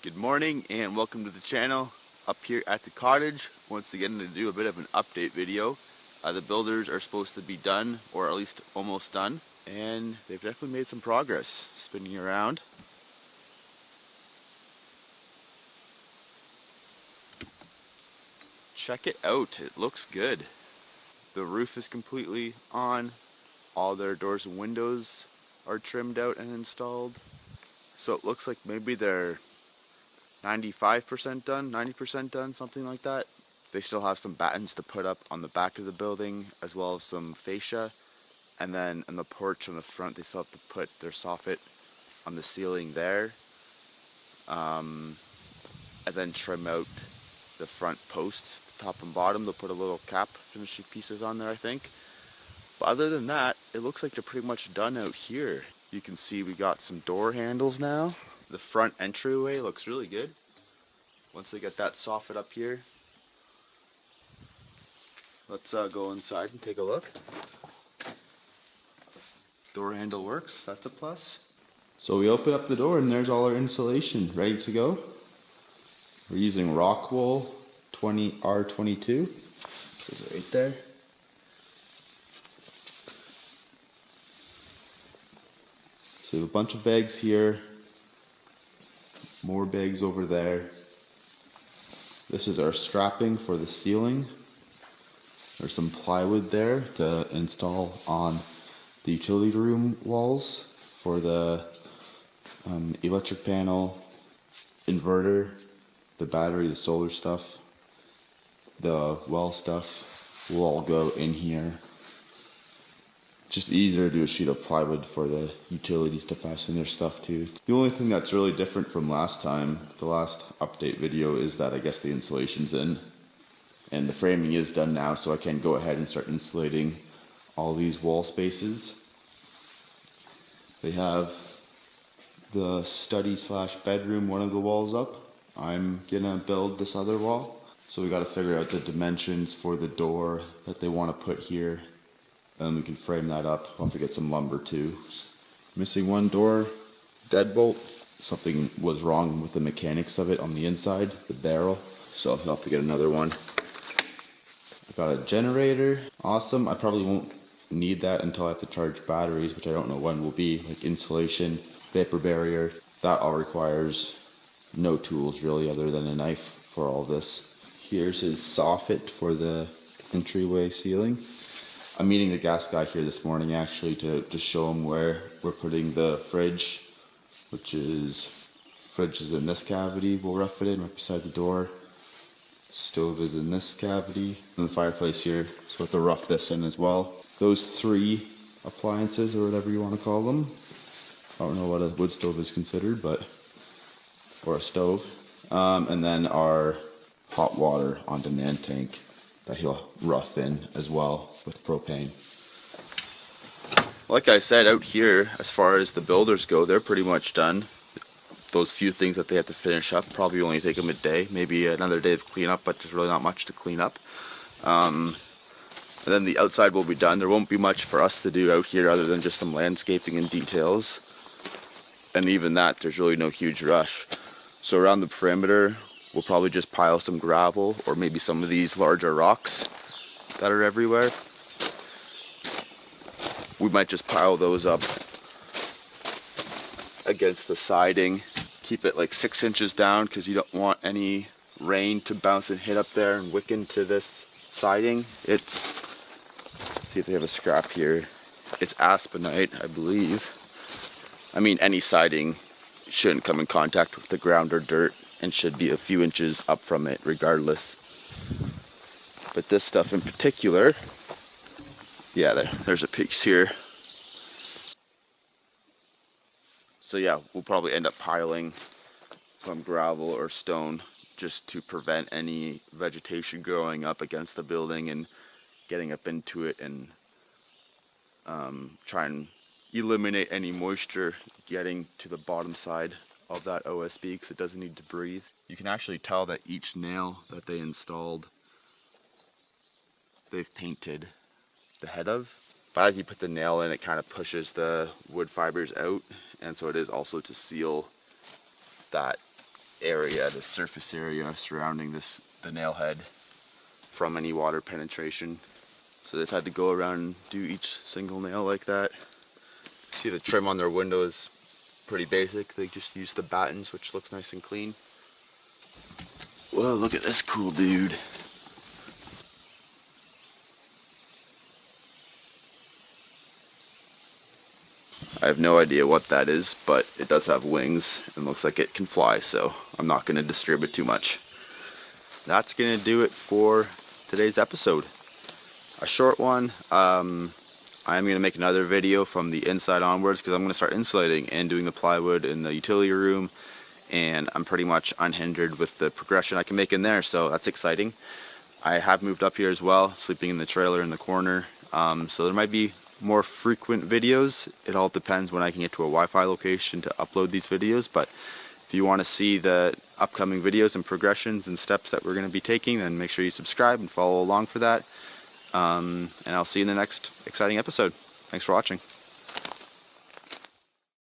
Good morning and welcome to the channel. Up here at the cottage, once again to do a bit of an update video. The builders are supposed to be done, or at least almost done, and they've definitely made some progress. Spinning around. Check it out, it looks good. The roof is completely on. All their doors and windows are trimmed out and installed. So it looks like maybe they're 95% done, 90% done, something like that. They still have some battens to put up on the back of the building, as well as some fascia. And then on the porch on the front, they still have to put their soffit on the ceiling there. And then trim out the front posts, top and bottom. They'll put a little cap finishing pieces on there, I think. But other than that, it looks like they're pretty much done out here. You can see we got some door handles now. The front entryway looks really good. Once they get that soffit up here, let's go inside and take a look. Door handle works, that's a plus. So we open up the door and there's all our insulation ready to go. We're using rock wool 20R22. This is right there. So we have a bunch of bags here. More bags over there. This is our strapping for the ceiling. There's some plywood there to install on the utility room walls for the electric panel, inverter, the battery, the solar stuff, the well stuff will all go in here. Just easier to do a sheet of plywood for the utilities to fasten their stuff to. The only thing that's really different from last time, the last update video, is that I guess the insulation's in. And the framing is done now, so I can go ahead and start insulating all these wall spaces. They have the study / bedroom, one of the walls up. I'm gonna build this other wall. So we gotta figure out the dimensions for the door that they wanna put here. And we can frame that up. We'll have to get some lumber too. Missing one door, deadbolt. Something was wrong with the mechanics of it on the inside, the barrel. So I'll have to get another one. I got a generator, awesome. I probably won't need that until I have to charge batteries, which I don't know when will be. Like insulation, vapor barrier, that all requires no tools really other than a knife for all this. Here's his soffit for the entryway ceiling. I'm meeting the gas guy here this morning actually to show him where we're putting the fridge, fridge is in this cavity. We'll rough it in right beside the door. Stove is in this cavity, and the fireplace here, so we'll have to rough this in as well. Those three appliances, or whatever you want to call them, I don't know what a wood stove is considered, or a stove, and then our hot water on demand tank that he'll rough in as well with propane. Like I said, out here, as far as the builders go, they're pretty much done. Those few things that they have to finish up probably only take them a day, maybe another day of cleanup, but there's really not much to clean up. And then the outside will be done. There won't be much for us to do out here other than just some landscaping and details. And even that, there's really no huge rush. So around the perimeter, we'll probably just pile some gravel or maybe some of these larger rocks that are everywhere. We might just pile those up against the siding. Keep it like 6 inches down because you don't want any rain to bounce and hit up there and wick into this siding. Let's see if they have a scrap here. It's aspenite, I believe. I mean, any siding shouldn't come in contact with the ground or dirt and should be a few inches up from it regardless. But this stuff in particular, yeah, there's a piece here. So yeah, we'll probably end up piling some gravel or stone just to prevent any vegetation growing up against the building and getting up into it, and try and eliminate any moisture getting to the bottom side of that OSB because it doesn't need to breathe. You can actually tell that each nail that they installed, they've painted the head of. But as you put the nail in, it kind of pushes the wood fibers out, and so it is also to seal that area, this surface area surrounding the nail head from any water penetration. So they've had to go around and do each single nail like that. See, the trim on their window is pretty basic. They just use the battens, which looks nice and clean. Whoa, look at this cool dude. I have no idea what that is, but it does have wings and looks like it can fly, so I'm not going to disturb it too much. That's going to do it for today's episode. A short one. I'm going to make another video from the inside onwards because I'm going to start insulating and doing the plywood in the utility room, and I'm pretty much unhindered with the progression I can make in there, so that's exciting. I have moved up here as well, sleeping in the trailer in the corner, so there might be more frequent videos. It all depends when I can get to a Wi-Fi location to upload these videos, but if you want to see the upcoming videos and progressions and steps that we're going to be taking, then make sure you subscribe and follow along for that. And I'll see you in the next exciting episode. Thanks for watching.